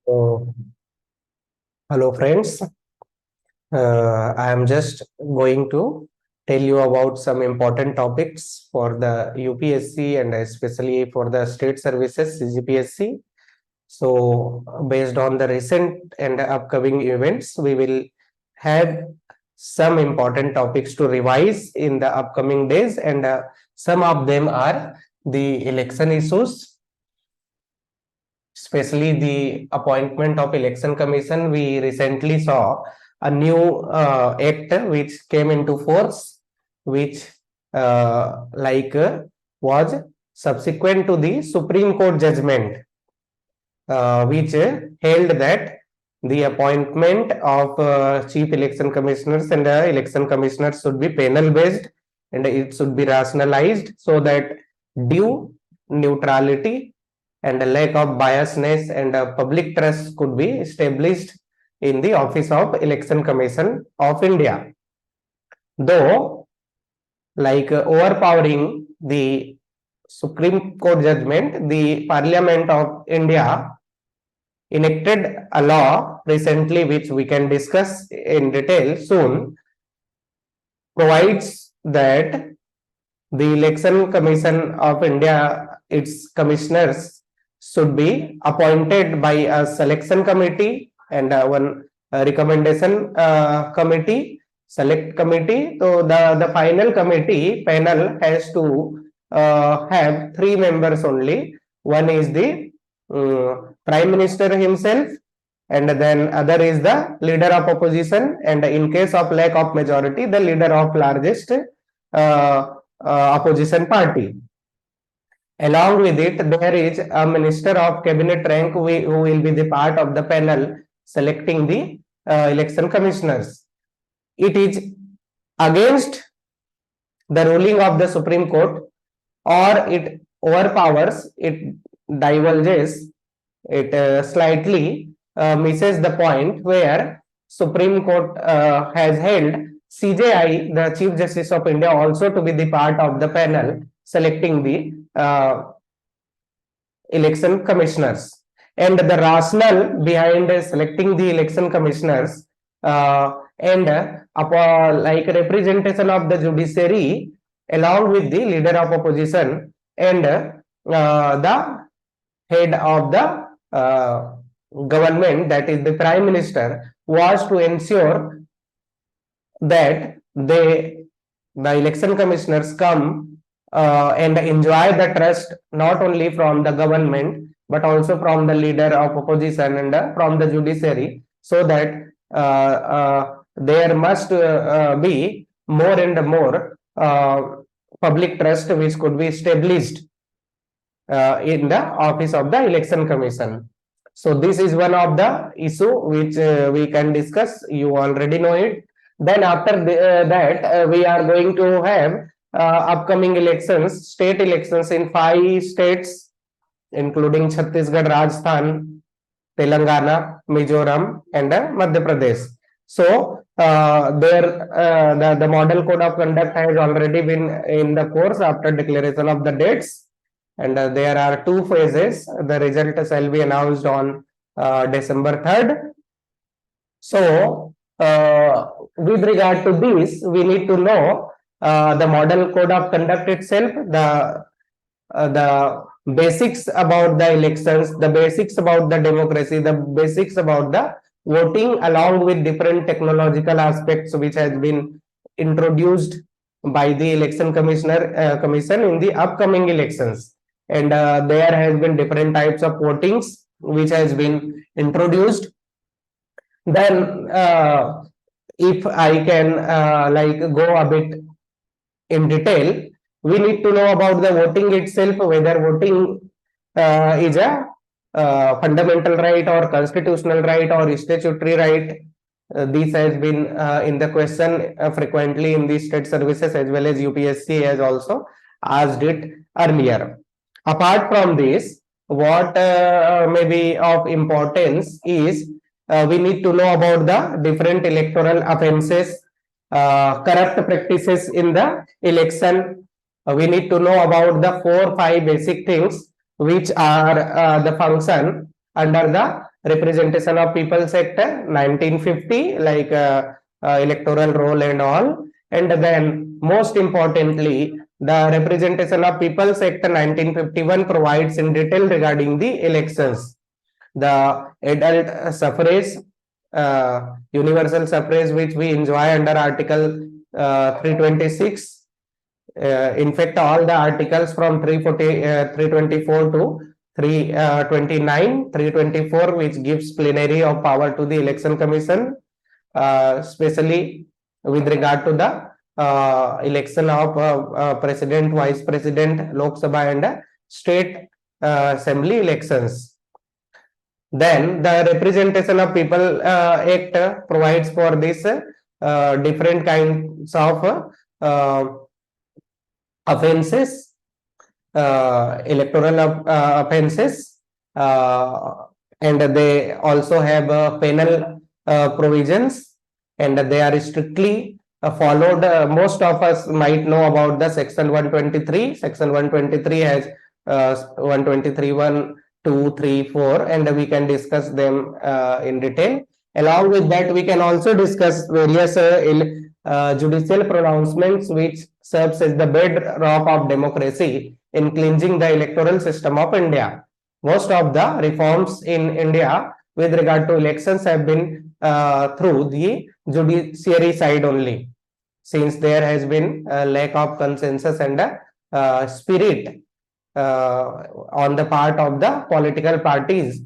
So, hello friends. I am just going to tell you about some important topics for the UPSC and especially for the state services CGPSC. So, based on the recent and upcoming events, we will have some important topics to revise in the upcoming days, and some of them are the election issues, especially the appointment of election commission. We recently saw a new act which came into force, which was subsequent to the Supreme Court judgment, which held that the appointment of chief election commissioners and election commissioners should be panel based, and it should be rationalized so that due neutrality and a lack of biasness and public trust could be established in the office of Election Commission of India. Though, overpowering the Supreme Court judgment, the Parliament of India enacted a law recently, which we can discuss in detail soon, provides that the Election Commission of India, its commissioners, should be appointed by a selection committee and one recommendation committee, select committee. So the final committee panel has to have 3 members only. One is the Prime Minister himself, and then other is the leader of opposition, and in case of lack of majority, the leader of largest opposition party. Along with it, there is a minister of cabinet rank who will be the part of the panel selecting the election commissioners. It is against the ruling of the Supreme Court, or it overpowers, it divulges, it slightly misses the point where Supreme Court has held CJI, the Chief Justice of India, also to be the part of the panel selecting the election commissioners. And the rationale behind selecting the election commissioners and representation of the judiciary along with the leader of opposition and the head of the government, that is the Prime Minister, was to ensure that the election commissioners come and enjoy the trust not only from the government but also from the leader of opposition and from the judiciary, so that there must be more and more public trust which could be established in the office of the election commission. So this is one of the issue which we can discuss. You already know it. Then after that we are going to have upcoming elections, state elections in 5 states, including Chhattisgarh, Rajasthan, Telangana, Mizoram, and Madhya Pradesh. So the model code of conduct has already been in the course after declaration of the dates, and there are 2 phases. The result shall be announced on December 3rd. So with regard to this, we need to know the model code of conduct itself, the basics about the elections, the basics about the democracy, the basics about the voting, along with different technological aspects which has been introduced by the election commission in the upcoming elections. And there has been different types of votings which has been introduced. Then if I can go a bit in detail, we need to know about the voting itself, whether voting is a fundamental right or constitutional right or statutory right. This has been in the question frequently in the state services, as well as UPSC has also asked it earlier. Apart from this, what may be of importance is we need to know about the different electoral offences, corrupt practices in the election. We need to know about the 4-5 basic things which are the function under the Representation of people sector 1950, like electoral roll and all. And then most importantly, the representation of people sector 1951 provides in detail regarding the elections. The adult suffrage, universal suffrage, which we enjoy under Article 326. In fact, all the articles from 324 to 329, 324, which gives plenary of power to the election commission, especially with regard to the election of president, vice president, Lok Sabha and state assembly elections. Then the Representation of People Act provides for this different kinds of offences, electoral offences, and they also have penal provisions, and they are strictly followed. Most of us might know about the section 123. Section 123 has 123, 1, 2, 3, 4, and we can discuss them in detail. Along with that, we can also discuss various judicial pronouncements which serves as the bedrock of democracy in cleansing the electoral system of India. Most of the reforms in India with regard to elections have been through the judiciary side only, since there has been a lack of consensus and spirit on the part of the political parties.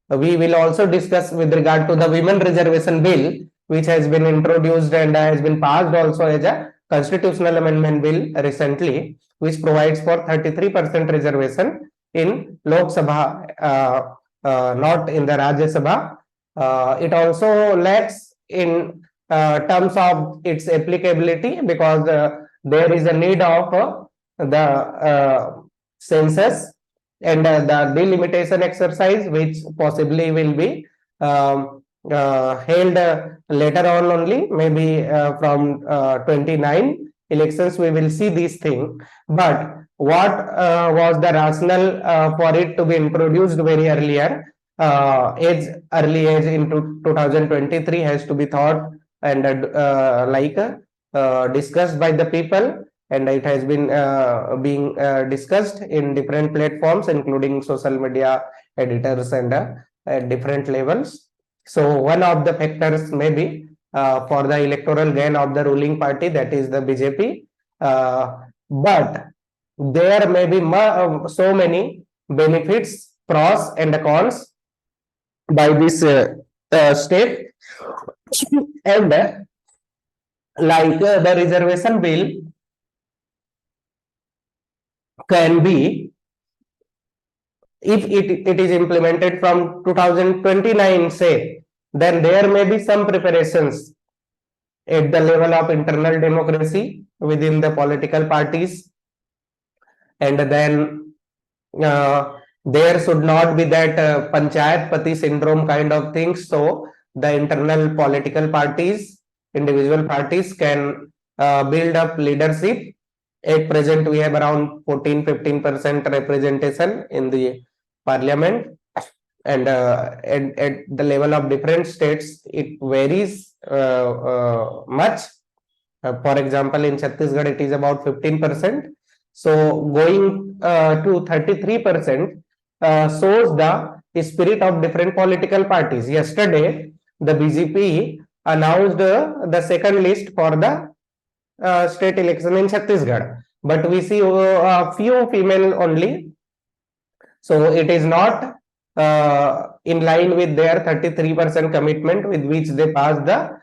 We will also discuss with regard to the women reservation bill, which has been introduced and has been passed also as a constitutional amendment bill recently, which provides for 33% reservation in Lok Sabha, not in the Rajya Sabha. It also lacks in terms of its applicability, because there is a need of the census and the delimitation exercise, which possibly will be held later on only, maybe from 29 elections we will see this thing. But what was the rationale for it to be introduced very earlier, as early as into 2023 has to be thought and discussed by the people, and it has been being discussed in different platforms, including social media editors and at different levels. So one of the factors may be for the electoral gain of the ruling party, that is the BJP, but there may be so many benefits, pros and cons by this step, and the reservation bill can be, if it is implemented from 2029, say, then there may be some preparations at the level of internal democracy within the political parties, and then there should not be that panchayat pati syndrome kind of things. So the internal political parties, individual parties can build up leadership. At present, we have around 14-15% representation in the parliament, and at the level of different states, it varies much. For example, in Chhattisgarh, it is about 15%. So going to 33% shows the spirit of different political parties. Yesterday, the BJP announced the second list for the state election in Chhattisgarh, but we see a few female only. So it is not in line with their 33% commitment with which they passed the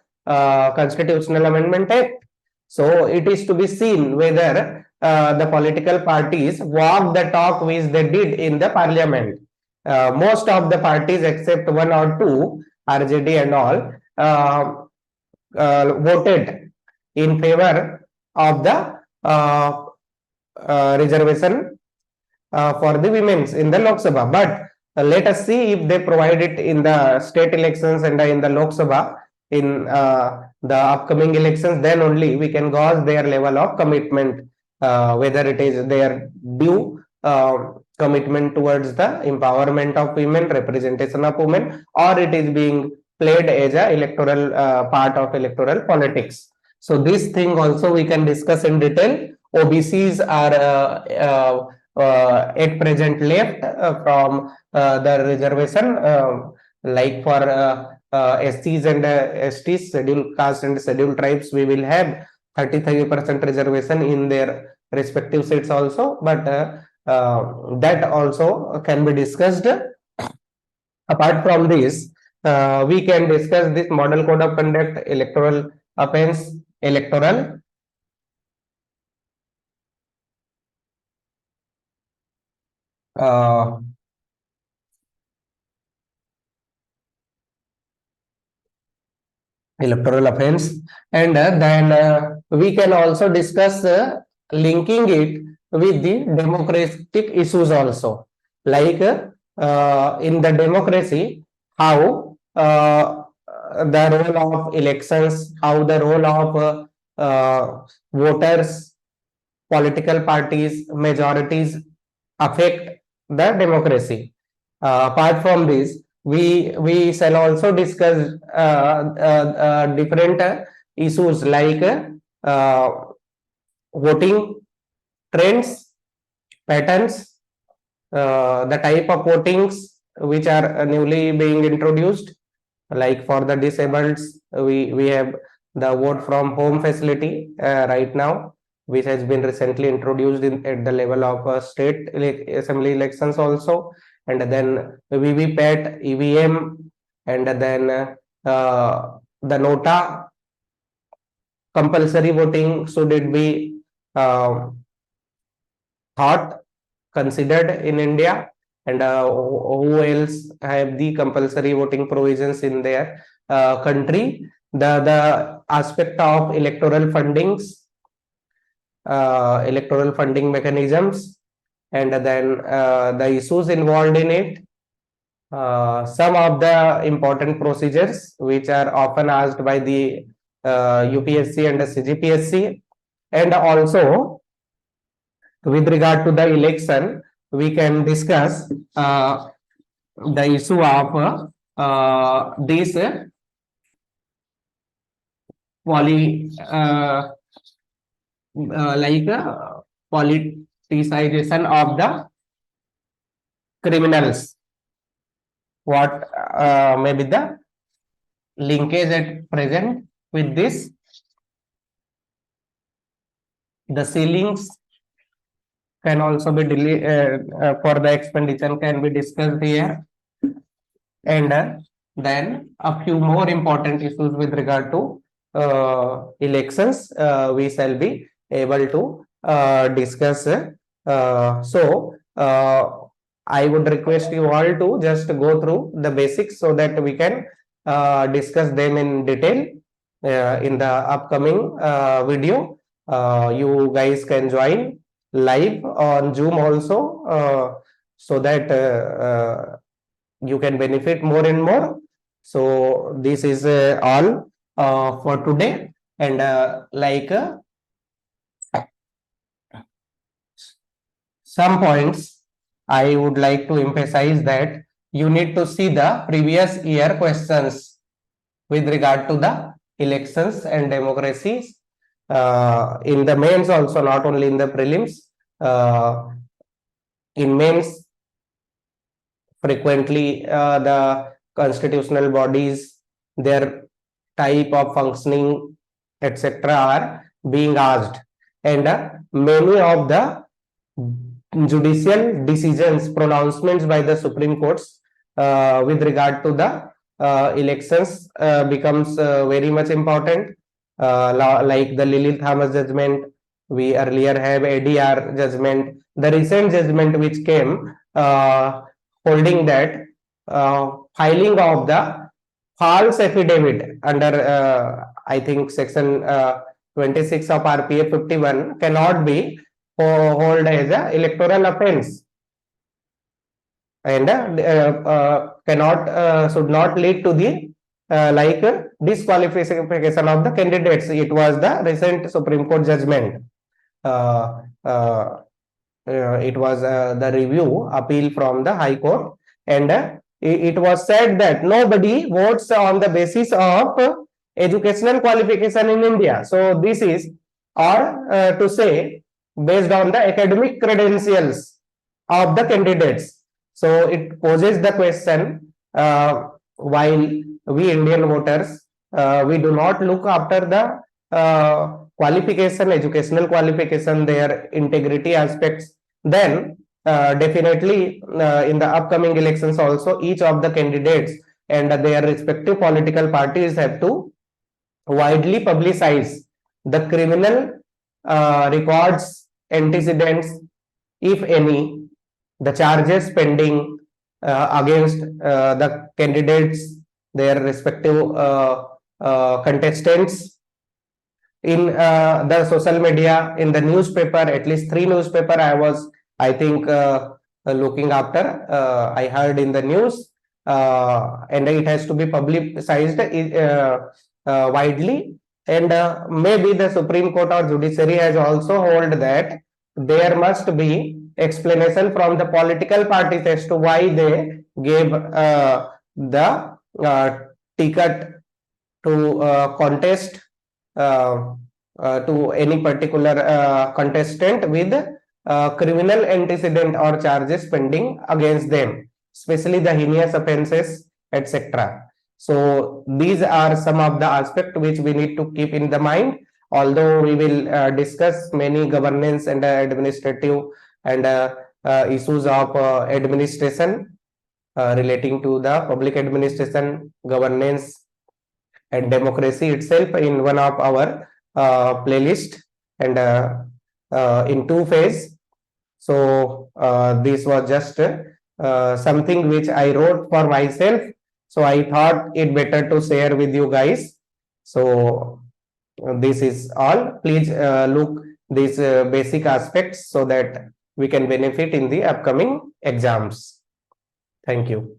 Constitutional Amendment Act. So it is to be seen whether the political parties walk the talk which they did in the parliament. Most of the parties, except one or two, RJD and all, voted in favor of the reservation for the women's in the Lok Sabha. But let us see if they provide it in the state elections and in the Lok Sabha in the upcoming elections. Then only we can gauge their level of commitment, whether it is their due commitment towards the empowerment of women, representation of women, or it is being played as a electoral part of electoral politics. So this thing also we can discuss in detail. OBCs are at present left from the reservation, like for SCs and STs, scheduled caste and scheduled tribes, we will have 33% reservation in their respective seats also, but that also can be discussed. Apart from this, we can discuss this model code of conduct, electoral offense, electoral electoral offense, and then we can also discuss linking it with the democratic issues also, like in the democracy, how the role of elections, how the role of voters, political parties, majorities affect the democracy. Apart from this, we shall also discuss different issues like voting trends, patterns, the type of votings which are newly being introduced. Like for the disabled, we have the vote from home facility right now, which has been recently introduced at the level of state assembly elections also, and then VVPAT, EVM, and then the nota compulsory voting, should it be thought considered in India, and who else have the compulsory voting provisions in their country. The aspect of electoral fundings, electoral funding mechanisms, and then the issues involved in it, some of the important procedures which are often asked by the UPSC and the CGPSC, and also with regard to the election, we can discuss the issue of this like politicization of the criminals. What may be the linkage at present with this? The ceilings can also be for the expenditure can be discussed here, and then a few more important issues with regard to elections we shall be able to discuss. So I would request you all to just go through the basics so that we can discuss them in detail in the upcoming video. You guys can join live on Zoom also, so that you can benefit more and more. So this is all for today, and like some points I would like to emphasize that you need to see the previous year questions with regard to the elections and democracies in the mains also, not only in the prelims. In mains, frequently the constitutional bodies, their type of functioning, etc., are being asked, and many of the judicial decisions, pronouncements by the Supreme Courts with regard to the elections becomes very much important, like the Lily Thomas judgment. We earlier have ADR judgment, the recent judgment which came holding that filing of the false affidavit under I think section 26 of RPA 51 cannot be hold as a electoral offense, and cannot should not lead to the like disqualification of the candidates. It was the recent Supreme Court judgment. it was the review appeal from the High Court, and it was said that nobody votes on the basis of educational qualification in India. So this is, or to say, based on the academic credentials of the candidates. So it poses the question, while we Indian voters, we do not look after the qualification, educational qualification, their integrity aspects, then definitely in the upcoming elections also, each of the candidates and their respective political parties have to widely publicize the criminal records, antecedents, if any, the charges pending against the candidates, their respective contestants, in the social media, in the newspaper. At least 3 newspaper I was, I think, looking after. I heard in the news, and it has to be publicized widely. And maybe the Supreme Court or judiciary has also held that there must be explanation from the political parties as to why they gave the ticket to contest to any particular contestant with criminal antecedent or charges pending against them, especially the heinous offences, etc. So these are some of the aspects which we need to keep in the mind, although we will discuss many governance and administrative and issues of administration relating to the public administration, governance and democracy itself in one of our playlist, and in 2 phase. So this was just something which I wrote for myself, so I thought it better to share with you guys. So this is all. Please look these basic aspects so that we can benefit in the upcoming exams. Thank you.